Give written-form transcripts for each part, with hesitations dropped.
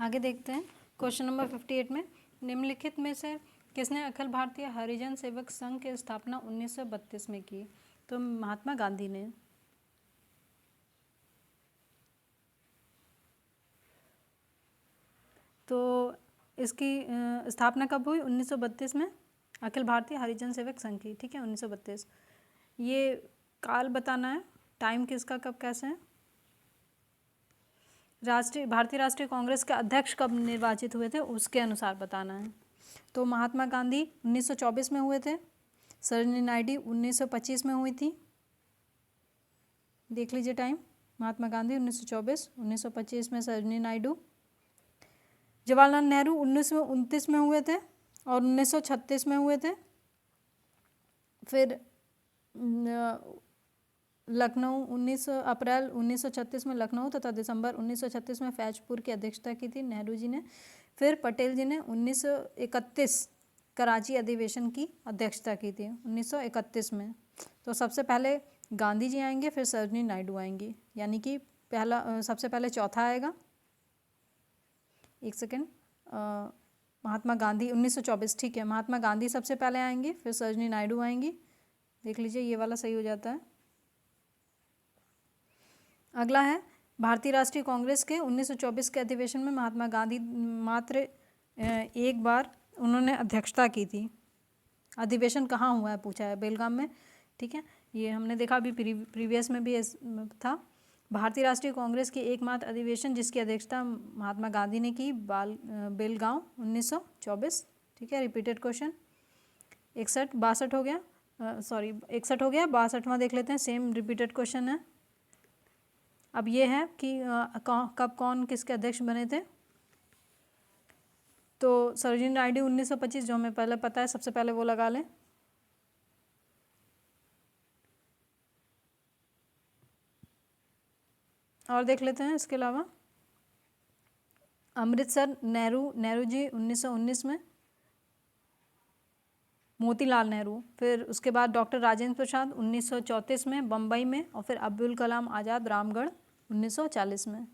आगे देखते हैं क्वेश्चन नंबर 58 में, निम्नलिखित में से किसने अखिल भारतीय हरिजन सेवक संघ की स्थापना 1932 में की? तो महात्मा गांधी ने। तो इसकी स्थापना कब हुई? 1932 में, अखिल भारतीय हरिजन सेवक संघ की। ठीक है, 1932। ये काल बताना है, टाइम किसका कब कैसे है। भारतीय राष्ट्रीय कांग्रेस के अध्यक्ष कब निर्वाचित हुए थे उसके अनुसार बताना है। तो महात्मा गांधी 1924 में हुए थे, सरोजिनी नायडू 1925 में हुई थी। देख लीजिए टाइम, महात्मा गांधी 1924, 1925 में सरोजिनी नायडू। जवाहरलाल नेहरू 1929 में हुए थे और 1936 में हुए थे। फिर लखनऊ 19 अप्रैल 1936 में लखनऊ तथा दिसंबर 1936 में फैजपुर की अध्यक्षता की थी नेहरू जी ने। फिर पटेल जी ने 1931 कराची अधिवेशन की अध्यक्षता की थी 1931 में। तो सबसे पहले गांधी जी आएंगे, फिर सरोजिनी नायडू आएंगी, यानी कि सबसे पहले चौथा आएगा। एक सेकेंड, महात्मा गांधी 1924, ठीक है, महात्मा गांधी सबसे पहले आएंगे, फिर सरोजिनी नायडू आएंगी। देख लीजिए ये वाला सही हो जाता है। अगला है भारतीय राष्ट्रीय कांग्रेस के 1924 के अधिवेशन में महात्मा गांधी मात्र एक बार उन्होंने अध्यक्षता की थी। अधिवेशन कहाँ हुआ है पूछा है, बेलगाम में। ठीक है, ये हमने देखा अभी प्रीवियस में भी था। भारतीय राष्ट्रीय कांग्रेस की एकमात्र अधिवेशन जिसकी अध्यक्षता महात्मा गांधी ने की, बेलगांव 1924। ठीक है, रिपीटेड क्वेश्चन। 61 हो गया, सॉरी 61 हो गया, 62वां देख लेते हैं, सेम रिपीटेड क्वेश्चन है। अब ये है कि कब कौन किसके अध्यक्ष बने थे। तो सरोजिनी नायडू 1925, जो हमें पहले पता है, सबसे पहले वो लगा लें। और देख लेते हैं इसके अलावा अमृतसर नेहरू जी 1919 में, मोतीलाल नेहरू। फिर उसके बाद डॉक्टर राजेंद्र प्रसाद 1934 में बम्बई में, और फिर अब्दुल कलाम आज़ाद रामगढ़ 1940 में।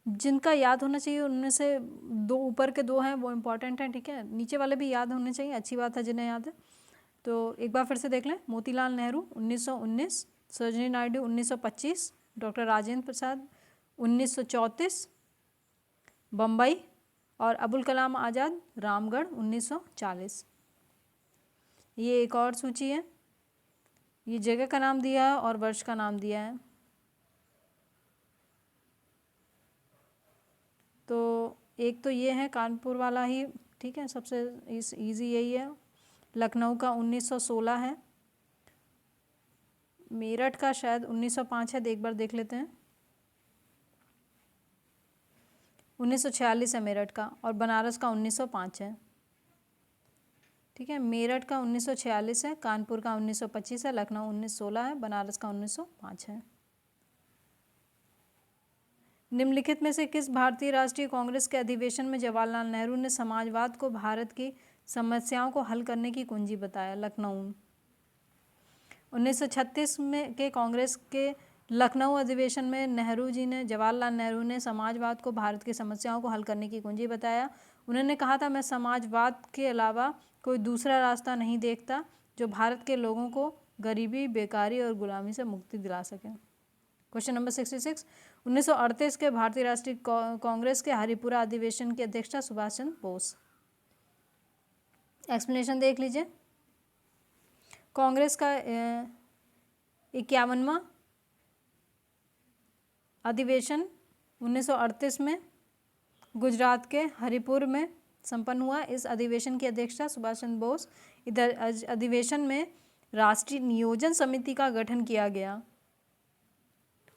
जिनका याद होना चाहिए उनमें से दो, ऊपर के दो हैं वो इम्पॉर्टेंट हैं। ठीक है, नीचे वाले भी याद होने चाहिए, अच्छी बात है जिन्हें याद है। तो एक बार फिर से देख लें, मोतीलाल नेहरू 1919, सरोजिनी नायडू 1925, डॉक्टर राजेंद्र प्रसाद 1934 बम्बई, और अबुल कलाम आज़ाद रामगढ़ 1940। ये एक और सूची है, ये जगह का नाम दिया है और वर्ष का नाम दिया है। तो एक तो ये है कानपुर वाला ही, ठीक है, सबसे इजी यही है। लखनऊ का 1916 है, मेरठ का शायद 1905 है, एक बार देख लेते हैं। 1946 है मेरठ का, और बनारस का 1905 है। ठीक है, मेरठ का 1946 है, कानपुर का 1925 है, लखनऊ 1916 है, बनारस का 1905 है। निम्नलिखित में से किस भारतीय राष्ट्रीय कांग्रेस के अधिवेशन में जवाहरलाल नेहरू ने समाजवाद को भारत की समस्याओं को हल करने की कुंजी बताया? लखनऊ 1936 में के कांग्रेस के लखनऊ अधिवेशन में जवाहरलाल नेहरू ने समाजवाद को भारत की समस्याओं को हल करने की कुंजी बताया। उन्होंने कहा था, मैं समाजवाद के अलावा कोई दूसरा रास्ता नहीं देखता जो भारत के लोगों को गरीबी, बेकारी और गुलामी से मुक्ति दिला सके। क्वेश्चन नंबर 66, 1938 के भारतीय राष्ट्रीय कांग्रेस के हरिपुरा अधिवेशन की अध्यक्षता सुभाष चंद्र बोस। एक्सप्लेनेशन देख लीजिए। कांग्रेस का 51वां अधिवेशन 1938 में गुजरात के हरिपुर में संपन्न हुआ। इस अधिवेशन की अध्यक्षता सुभाष चंद्र बोस। इधर अधिवेशन में राष्ट्रीय नियोजन समिति का गठन किया गया।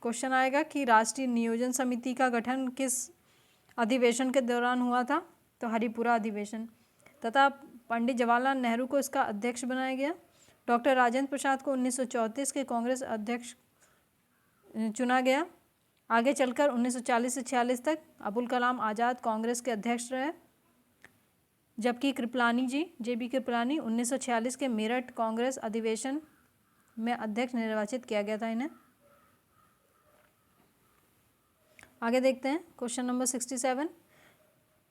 क्वेश्चन आएगा कि राष्ट्रीय नियोजन समिति का गठन किस अधिवेशन के दौरान हुआ था? तो हरिपुरा अधिवेशन। तथा पंडित जवाहरलाल नेहरू को इसका अध्यक्ष बनाया गया। डॉक्टर राजेंद्र प्रसाद को 1934 के कांग्रेस अध्यक्ष चुना गया। आगे चलकर 1940 से 46 तक अबुल कलाम आज़ाद कांग्रेस के अध्यक्ष रहे, जबकि कृपलानी जी, JB कृपलानी 1946 के मेरठ कांग्रेस अधिवेशन में अध्यक्ष निर्वाचित किया गया था इन्हें। आगे देखते हैं क्वेश्चन नंबर 67।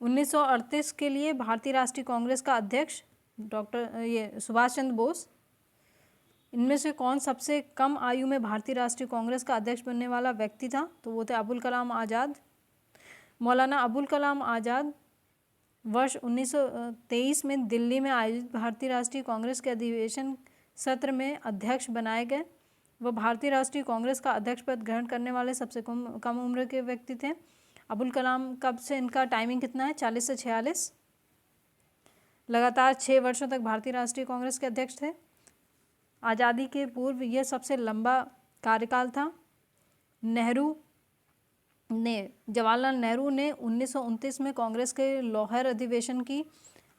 1938 के लिए भारतीय राष्ट्रीय कांग्रेस का अध्यक्ष सुभाष चंद्र बोस, इनमें से कौन सबसे कम आयु में भारतीय राष्ट्रीय कांग्रेस का अध्यक्ष बनने वाला व्यक्ति था? तो वो थे अबुल कलाम आज़ाद। मौलाना अबुल कलाम आज़ाद वर्ष 1923 में दिल्ली में आयोजित भारतीय राष्ट्रीय कांग्रेस के अधिवेशन सत्र में अध्यक्ष बनाए गए। वह भारतीय राष्ट्रीय कांग्रेस का अध्यक्ष पद ग्रहण करने वाले सबसे कम उम्र के व्यक्ति थे। अबुल कलाम कब से इनका टाइमिंग कितना है? 40 से 46। लगातार 6 वर्षों तक भारतीय राष्ट्रीय कांग्रेस के अध्यक्ष थे। आज़ादी के पूर्व यह सबसे लंबा कार्यकाल था। जवाहरलाल नेहरू ने 1929 में कांग्रेस के लाहौर अधिवेशन की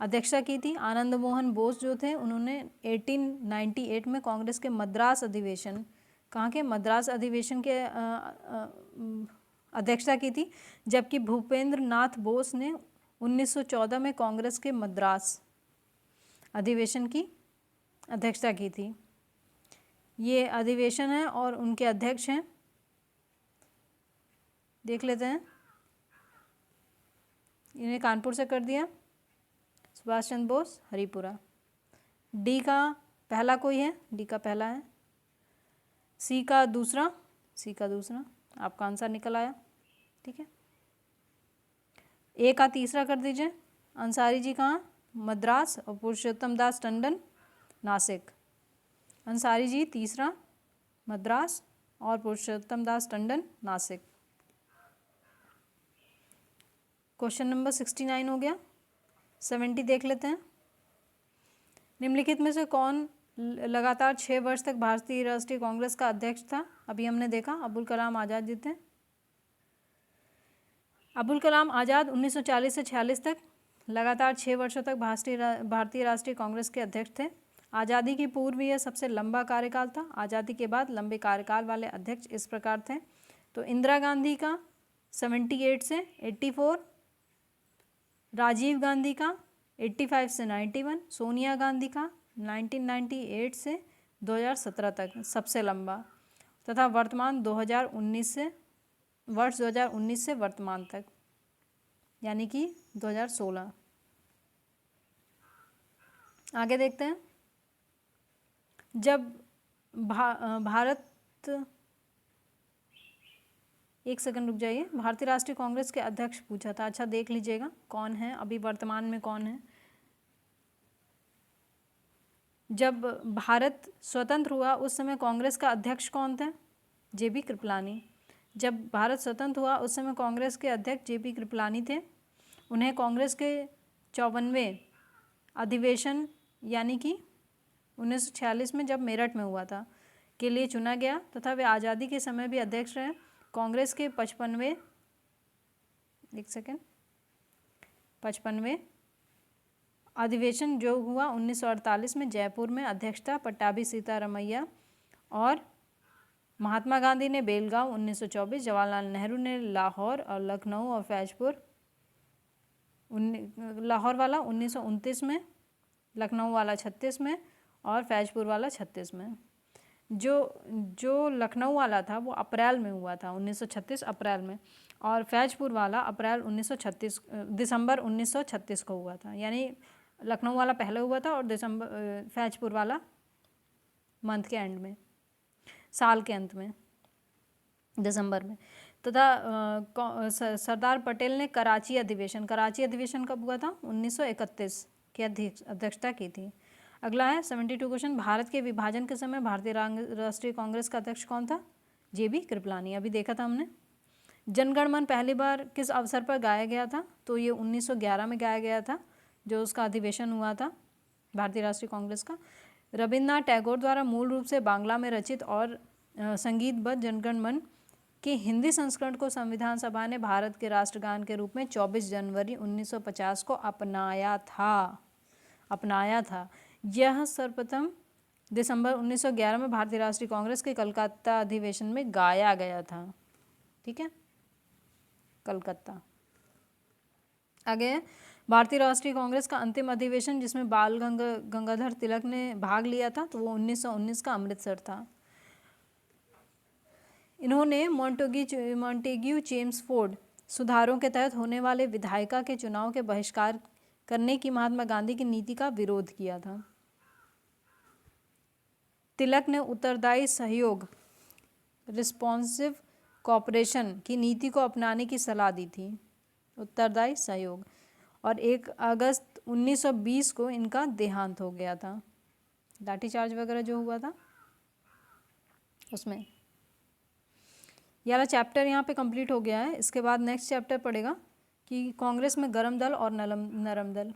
अध्यक्षता की थी। आनंद मोहन बोस जो थे उन्होंने 1898 में कांग्रेस के मद्रास अधिवेशन, कहाँ के मद्रास अधिवेशन के अध्यक्षता की थी, जबकि भूपेंद्र नाथ बोस ने 1914 में कांग्रेस के मद्रास अधिवेशन की अध्यक्षता की थी। ये अधिवेशन है और उनके अध्यक्ष हैं, देख लेते हैं। इन्हें कानपुर से कर दिया, सुभाष चंद्र बोस, हरिपुरा। डी का पहला कोई है? डी का पहला है। सी का दूसरा, सी का दूसरा, आपका आंसर निकल आया, ठीक है। ए का तीसरा कर दीजिए। अंसारी जी कहाँ? मद्रास, और पुरुषोत्तम दास टंडन नासिक। अंसारी जी तीसरा मद्रास और पुरुषोत्तम दास टंडन नासिक। क्वेश्चन नंबर 69 हो गया। 70 देख लेते हैं। निम्नलिखित में से कौन लगातार 6 वर्ष तक भारतीय राष्ट्रीय कांग्रेस का अध्यक्ष था? अभी हमने देखा अबुल कलाम आज़ाद जी थे। अबुल कलाम आज़ाद 1940 से 46 तक लगातार 6 वर्षों तक भारतीय राष्ट्रीय कांग्रेस के अध्यक्ष थे। आज़ादी की पूर्व यह सबसे लंबा कार्यकाल था। आज़ादी के बाद लंबे कार्यकाल वाले अध्यक्ष इस प्रकार थे। तो इंदिरा गांधी का 78 से 84, राजीव गांधी का 85 से 91, सोनिया गांधी का 1998 से 2017 तक सबसे लंबा, तथा वर्तमान 2019 से वर्तमान तक, यानी कि 2016। आगे देखते हैं। जब भारत, एक सेकंड रुक जाइए, भारतीय राष्ट्रीय कांग्रेस के अध्यक्ष पूछा था, अच्छा देख लीजिएगा कौन है, अभी वर्तमान में कौन है। जब भारत स्वतंत्र हुआ उस समय कांग्रेस का अध्यक्ष कौन थे? जेबी कृपलानी। जब भारत स्वतंत्र हुआ उस समय कांग्रेस के अध्यक्ष जेबी कृपलानी थे। उन्हें कांग्रेस के 54वें अधिवेशन यानी कि 1946 में जब मेरठ में हुआ था के लिए चुना गया, तथा वे आज़ादी के समय भी अध्यक्ष रहे। कांग्रेस के 55वें 55वें अधिवेशन जो हुआ 1948 में जयपुर में, अध्यक्षता पट्टाभी सीतारमैया, और महात्मा गांधी ने बेलगांव 1924, जवाहरलाल नेहरू ने लाहौर और लखनऊ और फैजपुर, लाहौर वाला 1929 में, लखनऊ वाला 36 में और फैजपुर वाला 36 में। जो लखनऊ वाला था वो अप्रैल में हुआ था, 1936 अप्रैल में, और फैजपुर वाला दिसंबर 1936 को हुआ था। यानी लखनऊ वाला पहले हुआ था और फैजपुर वाला मंथ के एंड में, साल के अंत में, दिसंबर में। तथा सरदार पटेल ने कराची अधिवेशन कब हुआ था? 1931 की अध्यक्षता की थी। अगला है 72 क्वेश्चन। भारत के विभाजन के समय भारतीय राष्ट्रीय कांग्रेस का अध्यक्ष कौन था? जेबी कृपलानी, अभी देखा था हमने। जनगण मन पहली बार किस अवसर पर गाया गया था? तो ये 1911 में गाया गया था, जो उसका अधिवेशन हुआ था भारतीय राष्ट्रीय कांग्रेस का। रविन्द्रनाथ टैगोर द्वारा मूल रूप से बांग्ला में रचित और संगीतबद्ध जनगण मन के हिंदी संस्करण को संविधान सभा ने भारत के राष्ट्रगान के रूप में 24 जनवरी 1950 को अपनाया था। यह सर्वप्रथम दिसंबर 1911 में भारतीय राष्ट्रीय कांग्रेस के कलकत्ता अधिवेशन में गाया गया था, ठीक है, कलकत्ता। आगे भारतीय राष्ट्रीय कांग्रेस का अंतिम अधिवेशन जिसमें बाल गंगाधर तिलक ने भाग लिया था, तो वो 1919 का अमृतसर था। इन्होंने मॉन्टेग्यू चेम्सफोर्ड सुधारों के तहत होने वाले विधायिका के चुनाव के बहिष्कार करने की महात्मा गांधी की नीति का विरोध किया था। तिलक ने उत्तरदायी सहयोग रिस्पॉन्सिव कॉपरेशन की नीति को अपनाने की सलाह दी थी। उत्तरदायी सहयोग। और 1 अगस्त 1920 को इनका देहांत हो गया था, लाठीचार्ज वगैरह जो हुआ था उसमें। ये वाला चैप्टर यहाँ पे कंप्लीट हो गया है। इसके बाद नेक्स्ट चैप्टर पड़ेगा कि कांग्रेस में गर्म दल और नरम दल।